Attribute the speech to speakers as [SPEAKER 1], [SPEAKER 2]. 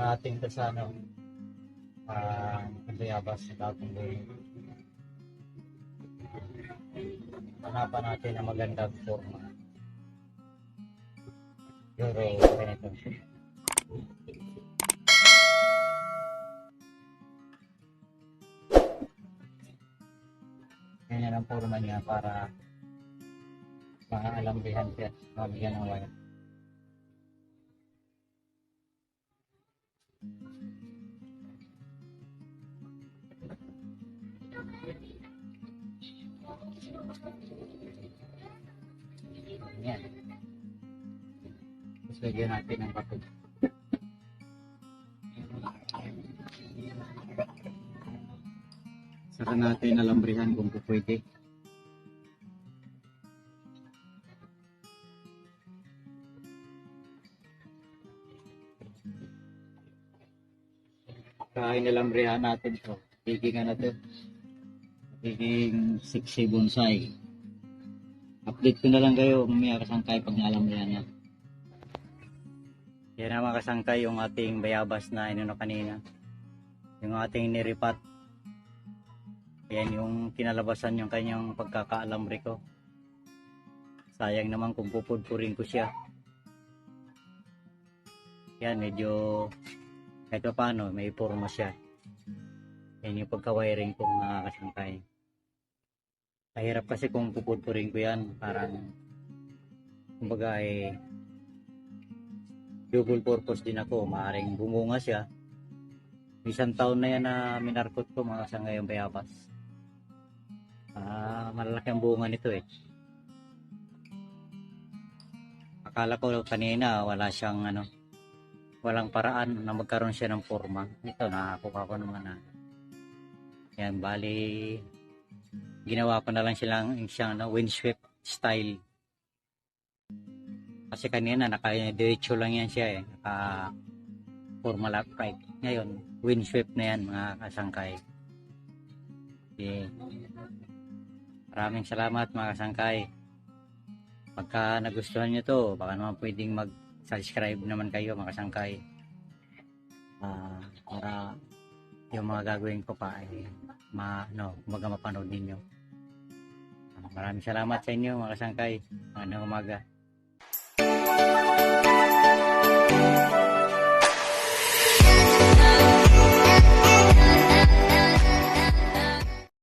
[SPEAKER 1] natin ito sa ano, bayabas sa bagong gawin. Hanapan natin ang magandang forma. Siguro, ganito. Ganyan ang forma niya para maalambihan siya, mabigyan ng wire. Yan. Tapos lagyan natin ng bakod. Saka natin alambrihan kung pwede. Kahit alambrihan natin ito, magiging ano ito, magiging 6 bonsai. Update ko na lang kayo mamaya kasangkay pag naalambrihan niya. Yan naman kasangkay yung ating bayabas na inuno kanina. Yung ating niripat. Yan yung kinalabasan yung kanyang pagkakaalambre ko. Sayang naman kung pupudpurin ko siya. Yan medyo kahit pa paano may forma siya. Yan yung pagka-wiring ko mga kasangkay. Mahirap kasi kung pupudpurin ko yan. Parang kumbaga double purpose din ako. Maaring bumunga siya. Isang taon na yan na minarkot ko mga kasangkay yung bayabas. Malalaki ang bunga nito eh. Akala ko kanina wala siyang walang paraan na magkaroon siya ng forma. Ito nakakuha ko naman na. Yan bali ginawa ko na lang siyang windswept style. Kasi kanina naka-diretso lang yan siya eh. Naka-formal upright. Ngayon windswept na yan mga kasangkay. Okay. Maraming salamat mga kasangkay. Pagka nagustuhan nyo to, baka naman pwedeng mag-subscribe naman kayo mga kasangkay. Para yung mga gagawin ko pa ay mapanood ninyo. Maraming salamat sa inyo mga kasangkay. Magandang umaga.